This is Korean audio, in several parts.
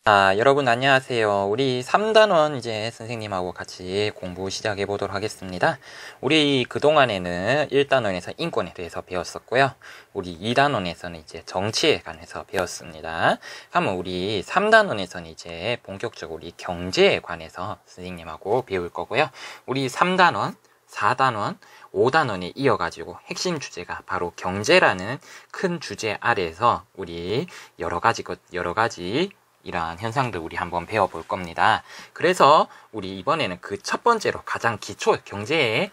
여러분 안녕하세요. 우리 3단원 이제 선생님하고 같이 공부 시작해 보도록 하겠습니다. 우리 그동안에는 1단원에서 인권에 대해서 배웠었고요. 우리 2단원에서는 이제 정치에 관해서 배웠습니다. 그러면 우리 3단원에서는 이제 본격적으로 우리 경제에 관해서 선생님하고 배울 거고요. 우리 3단원, 4단원, 5단원에 이어가지고 핵심 주제가 바로 경제라는 큰 주제 아래에서 우리 여러 가지 이러한 현상들 우리 한번 배워볼 겁니다. 그래서 우리 이번에는 그 첫 번째로 가장 기초, 경제의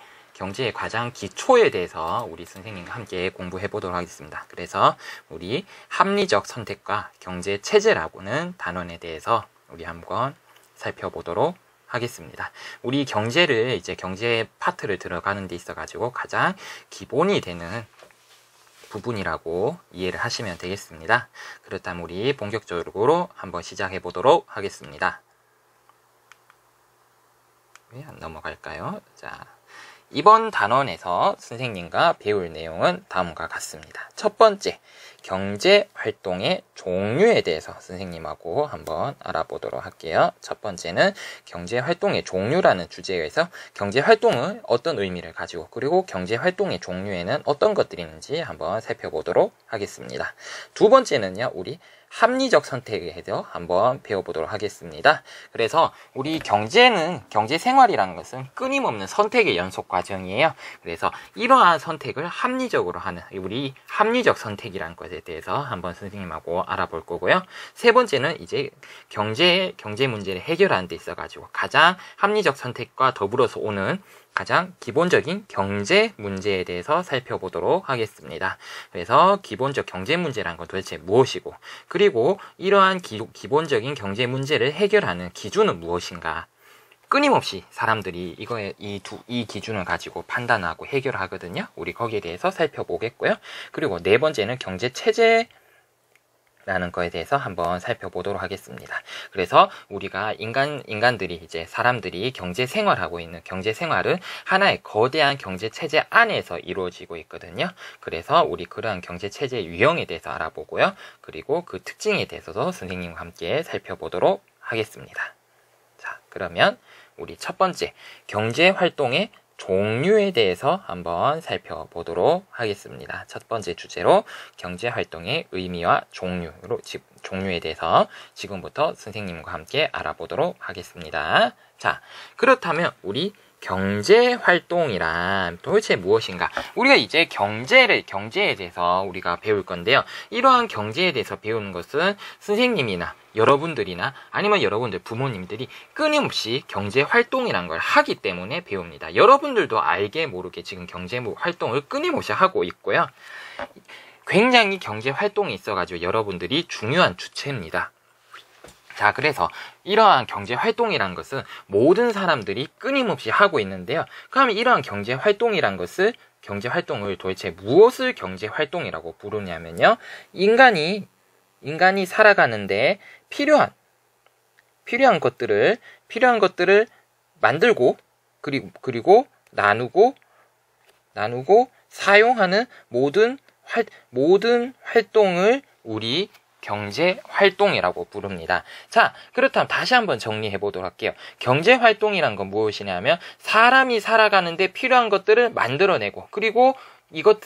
가장 기초에 대해서 우리 선생님과 함께 공부해 보도록 하겠습니다. 그래서 우리 합리적 선택과 경제 체제라고는 단원에 대해서 우리 한번 살펴보도록 하겠습니다. 우리 경제를 이제 경제 파트를 들어가는 데 있어 가지고 가장 기본이 되는 부분이라고 이해를 하시면 되겠습니다. 그렇다면 우리 본격적으로 한번 시작해 보도록 하겠습니다. 왜 안 넘어갈까요? 자, 이번 단원에서 선생님과 배울 내용은 다음과 같습니다. 첫 번째, 경제 활동의 종류에 대해서 선생님하고 한번 알아보도록 할게요. 첫 번째는 경제 활동의 종류라는 주제에서 경제 활동은 어떤 의미를 가지고 그리고 경제 활동의 종류에는 어떤 것들이 있는지 한번 살펴보도록 하겠습니다. 두 번째는요, 우리 합리적 선택에 대해서 한번 배워보도록 하겠습니다. 그래서 우리 경제 생활이라는 것은 끊임없는 선택의 연속 과정이에요. 그래서 이러한 선택을 합리적으로 하는 우리 합리적 선택이라는 것에 대해서 한번 선생님하고 알아볼 거고요. 세 번째는 이제 경제 문제를 해결하는 데 있어 가지고 가장 합리적 선택과 더불어서 오는 가장 기본적인 경제 문제에 대해서 살펴보도록 하겠습니다. 그래서 기본적 경제 문제란 건 도대체 무엇이고, 그리고 이러한 기본적인 경제 문제를 해결하는 기준은 무엇인가? 끊임없이 사람들이 이 기준을 가지고 판단하고 해결하거든요. 우리 거기에 대해서 살펴보겠고요. 그리고 네 번째는 경제 체제 라는 거에 대해서 한번 살펴보도록 하겠습니다. 그래서 우리가 인간들이 이제 사람들이 경제 생활하고 있는 경제 생활은 하나의 거대한 경제 체제 안에서 이루어지고 있거든요. 그래서 우리 그러한 경제 체제 유형에 대해서 알아보고요. 그리고 그 특징에 대해서도 선생님과 함께 살펴보도록 하겠습니다. 자, 그러면 우리 첫 번째 경제 활동의 종류에 대해서 한번 살펴보도록 하겠습니다. 첫 번째 주제로 경제활동의 의미와 종류에 대해서 지금부터 선생님과 함께 알아보도록 하겠습니다. 자, 그렇다면 우리 경제활동이란 도대체 무엇인가? 우리가 이제 경제에 대해서 우리가 배울 건데요. 이러한 경제에 대해서 배우는 것은 선생님이나 여러분들이나 아니면 여러분들 부모님들이 끊임없이 경제활동이란 걸 하기 때문에 배웁니다. 여러분들도 알게 모르게 지금 경제활동을 끊임없이 하고 있고요. 굉장히 경제활동이 있어가지고 여러분들이 중요한 주체입니다. 자, 그래서 이러한 경제활동이란 것은 모든 사람들이 끊임없이 하고 있는데요. 그럼 이러한 경제활동이란 것을 경제활동을 도대체 무엇을 경제활동이라고 부르냐면요. 인간이 살아가는데 필요한 것들을 만들고 그리고 나누고 사용하는 모든 활동을 우리 경제활동이라고 부릅니다. 자, 그렇다면 다시 한번 정리해 보도록 할게요. 경제활동이란 건 무엇이냐면 사람이 살아가는데 필요한 것들을 만들어내고 그리고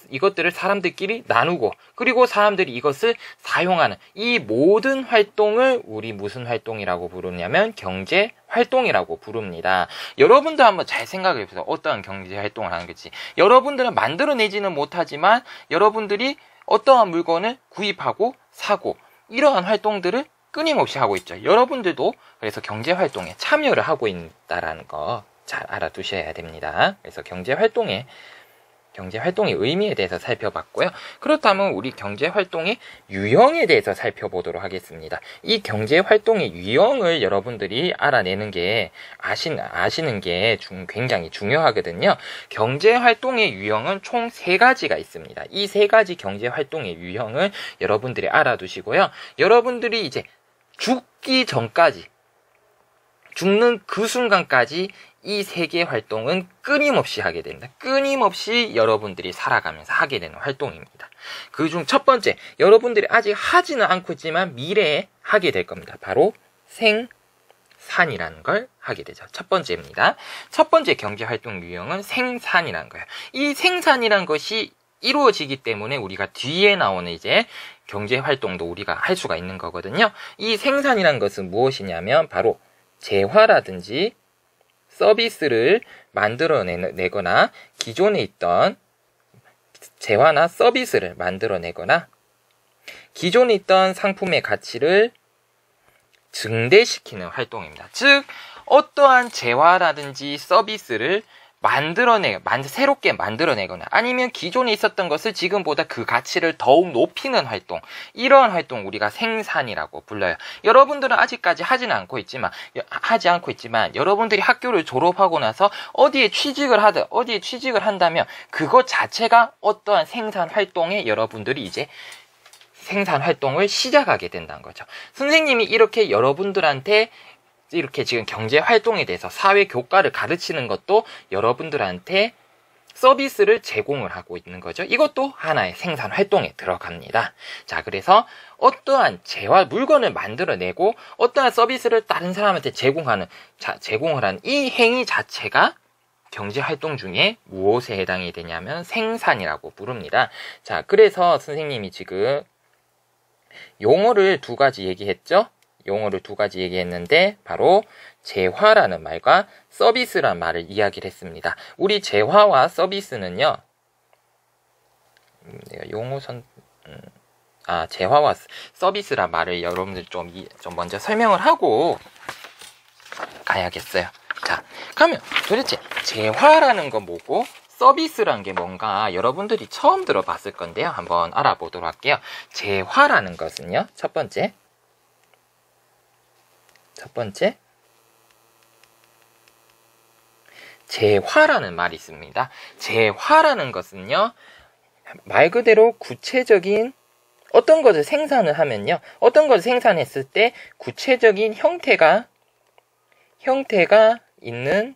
이것들을 사람들끼리 나누고 그리고 사람들이 이것을 사용하는 이 모든 활동을 우리 무슨 활동이라고 부르냐면 경제활동이라고 부릅니다. 여러분도 한번 잘 생각해 보세요. 어떠한 경제활동을 하는 건지. 여러분들은 만들어내지는 못하지만 여러분들이 어떠한 물건을 구입하고 사고 이러한 활동들을 끊임없이 하고 있죠. 여러분들도 그래서 경제활동에 참여를 하고 있다는 거 잘 알아두셔야 됩니다. 그래서 경제활동의 의미에 대해서 살펴봤고요. 그렇다면 우리 경제활동의 유형에 대해서 살펴보도록 하겠습니다. 이 경제활동의 유형을 여러분들이 알아내는 게 아시는 게 굉장히 중요하거든요. 경제활동의 유형은 총 3가지가 있습니다. 이 3가지 경제활동의 유형을 여러분들이 알아두시고요. 여러분들이 이제 죽는 그 순간까지 이 3개의 활동은 끊임없이 하게 됩니다. 끊임없이 여러분들이 살아가면서 하게 되는 활동입니다. 그중 첫 번째, 여러분들이 아직 하지는 않고 있지만 미래에 하게 될 겁니다. 바로 생산이라는 걸 하게 되죠. 첫 번째입니다. 첫 번째 경제활동 유형은 생산이라는 거예요. 이 생산이라는 것이 이루어지기 때문에 우리가 뒤에 나오는 이제 경제활동도 우리가 할 수가 있는 거거든요. 이 생산이라는 것은 무엇이냐면 바로 재화라든지 서비스를 만들어내거나 기존에 있던 재화나 서비스를 만들어내거나 기존에 있던 상품의 가치를 증대시키는 활동입니다. 즉 어떠한 재화라든지 서비스를 새롭게 만들어내거나 아니면 기존에 있었던 것을 지금보다 그 가치를 더욱 높이는 활동, 이러한 활동 우리가 생산이라고 불러요. 여러분들은 아직까지 하지 않고 있지만 여러분들이 학교를 졸업하고 나서 어디에 취직을 한다면 그것 자체가 어떠한 생산 활동에 여러분들이 이제 생산 활동을 시작하게 된다는 거죠. 선생님이 이렇게 여러분들한테 이렇게 지금 경제 활동에 대해서 사회 교과를 가르치는 것도 여러분들한테 서비스를 제공을 하고 있는 거죠. 이것도 하나의 생산 활동에 들어갑니다. 자, 그래서 어떠한 재화 물건을 만들어내고 어떠한 서비스를 다른 사람한테 제공을 하는 이 행위 자체가 경제 활동 중에 무엇에 해당이 되냐면 생산이라고 부릅니다. 자, 그래서 선생님이 지금 용어를 두 가지 얘기했죠. 용어를 두 가지 얘기했는데 바로 재화라는 말과 서비스라는 말을 이야기를 했습니다. 우리 재화와 서비스는요. 내가 재화와 서비스라는 말을 여러분들 좀 먼저 설명을 하고 가야겠어요. 자, 그러면 도대체 재화라는 건 뭐고 서비스라는 게 뭔가 여러분들이 처음 들어봤을 건데요. 한번 알아보도록 할게요. 재화라는 것은요. 첫 번째 재화라는 말이 있습니다. 재화라는 것은요, 말 그대로 구체적인 어떤 것을 생산을 하면요, 어떤 것을 생산했을 때 구체적인 형태가 있는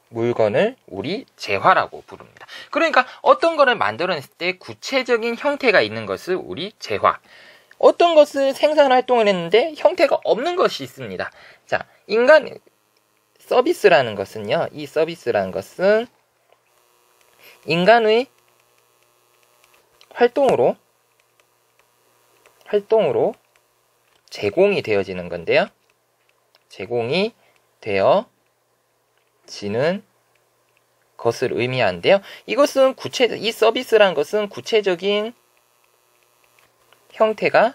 물건을 우리 재화라고 부릅니다. 그러니까 어떤 것을 만들어냈을 때 구체적인 형태가 있는 것을 우리 재화. 어떤 것을 생산 활동을 했는데 형태가 없는 것이 있습니다. 자, 서비스라는 것은요, 이 서비스라는 것은 인간의 활동으로 제공이 되어지는 건데요. 제공이 되어지는 것을 의미하는데요. 이 서비스라는 것은 구체적인 형태가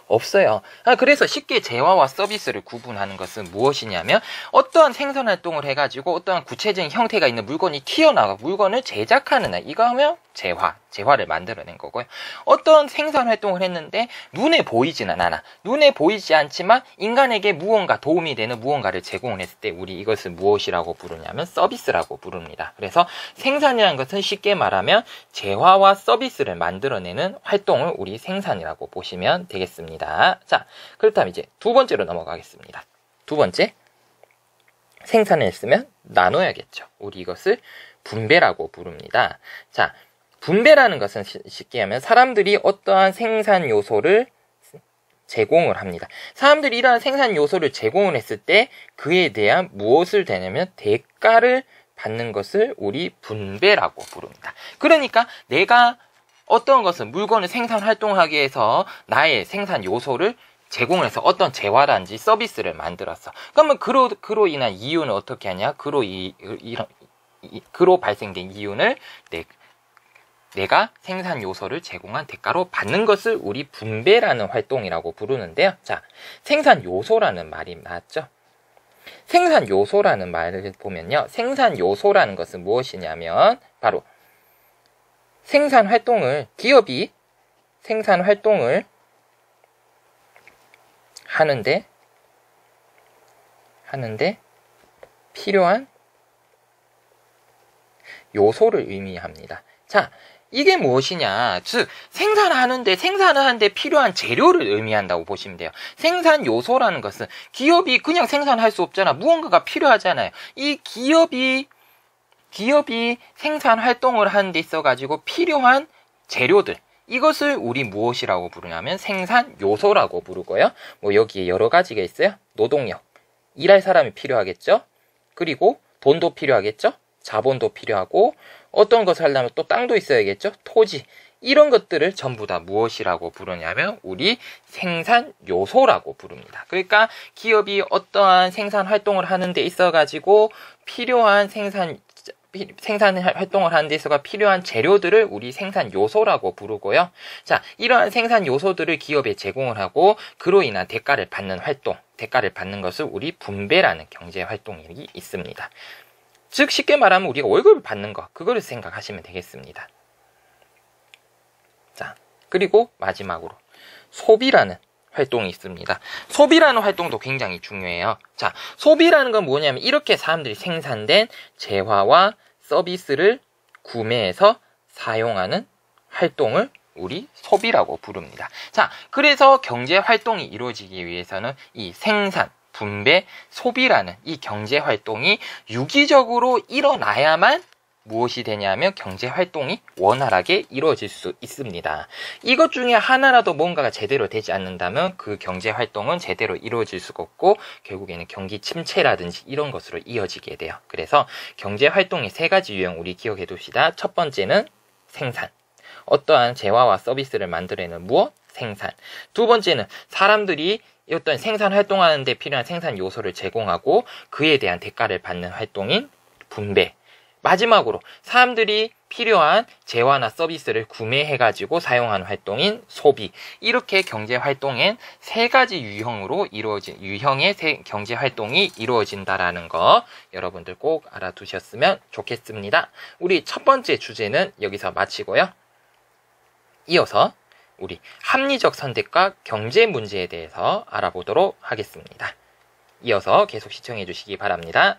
없어요. 그래서 쉽게 재화와 서비스를 구분하는 것은 무엇이냐면 어떠한 생산 활동을 해가지고 어떠한 구체적인 형태가 있는 물건이 튀어나와 물건을 제작하는 이거 하면 재화를 만들어낸 거고요. 어떤 생산 활동을 했는데 눈에 보이지는 않아. 눈에 보이지 않지만 인간에게 무언가 도움이 되는 무언가를 제공을 했을 때 우리 이것을 무엇이라고 부르냐면 서비스라고 부릅니다. 그래서 생산이라는 것은 쉽게 말하면 재화와 서비스를 만들어내는 활동을 우리 생산이라고 보시면 되겠습니다. 자, 그렇다면 이제 두 번째로 넘어가겠습니다. 두 번째, 생산을 했으면 나눠야겠죠. 우리 이것을 분배라고 부릅니다. 자, 분배라는 것은 쉽게 하면 사람들이 어떠한 생산 요소를 제공을 합니다. 사람들이 이러한 생산 요소를 제공을 했을 때 그에 대한 무엇을 되냐면 대가를 받는 것을 우리 분배라고 부릅니다. 그러니까 내가 어떤 것은 물건을 생산 활동하기 위해서 나의 생산 요소를 제공을 해서 어떤 재화라든지 서비스를 만들었어. 그러면 그로 인한 이윤을 어떻게 하냐? 그로 발생된 이윤을 내가 생산 요소를 제공한 대가로 받는 것을 우리 분배라는 활동이라고 부르는데요. 자, 생산 요소라는 말이 나왔죠. 생산 요소라는 말을 보면요. 생산 요소라는 것은 무엇이냐면 바로 기업이 생산 활동을 하는데 필요한 요소를 의미합니다. 자, 이게 무엇이냐? 즉, 생산을 하는데 필요한 재료를 의미한다고 보시면 돼요. 생산 요소라는 것은 기업이 그냥 생산할 수 없잖아. 무언가가 필요하잖아요. 이 기업이 생산 활동을 하는 데 있어가지고 필요한 재료들, 이것을 우리 무엇이라고 부르냐면 생산 요소라고 부르고요. 뭐 여기에 여러 가지가 있어요. 노동력, 일할 사람이 필요하겠죠. 그리고 돈도 필요하겠죠. 자본도 필요하고 어떤 것을 하려면 또 땅도 있어야겠죠. 토지. 이런 것들을 전부 다 무엇이라고 부르냐면 우리 생산 요소라고 부릅니다. 그러니까 기업이 어떠한 생산 활동을 하는 데 있어 가지고 필요한 생산 활동을 하는 데 있어서 필요한 재료들을 우리 생산 요소라고 부르고요. 자, 이러한 생산 요소들을 기업에 제공을 하고 그로 인한 대가를 받는 활동, 대가를 받는 것을 우리 분배라는 경제 활동이 있습니다. 즉 쉽게 말하면 우리가 월급을 받는 거, 그거를 생각하시면 되겠습니다. 자, 그리고 마지막으로 소비라는 활동이 있습니다. 소비라는 활동도 굉장히 중요해요. 자, 소비라는 건 뭐냐면 이렇게 사람들이 생산된 재화와 서비스를 구매해서 사용하는 활동을 우리 소비라고 부릅니다. 자, 그래서 경제 활동이 이루어지기 위해서는 이 생산, 분배, 소비라는 이 경제 활동이 유기적으로 일어나야만 무엇이 되냐면 경제 활동이 원활하게 이루어질 수 있습니다. 이것 중에 하나라도 뭔가가 제대로 되지 않는다면 그 경제 활동은 제대로 이루어질 수가 없고 결국에는 경기 침체라든지 이런 것으로 이어지게 돼요. 그래서 경제 활동의 세 가지 유형 우리 기억해 둡시다. 첫 번째는 생산. 어떠한 재화와 서비스를 만들어내는 무엇? 생산. 두 번째는 사람들이 어떤 생산 활동하는 데 필요한 생산 요소를 제공하고 그에 대한 대가를 받는 활동인 분배. 마지막으로 사람들이 필요한 재화나 서비스를 구매해가지고 사용하는 활동인 소비. 이렇게 경제 활동엔 세 가지 유형의 경제 활동이 이루어진다라는 거 여러분들 꼭 알아두셨으면 좋겠습니다. 우리 첫 번째 주제는 여기서 마치고요. 이어서 우리 합리적 선택과 경제 문제에 대해서 알아보도록 하겠습니다. 이어서 계속 시청해 주시기 바랍니다.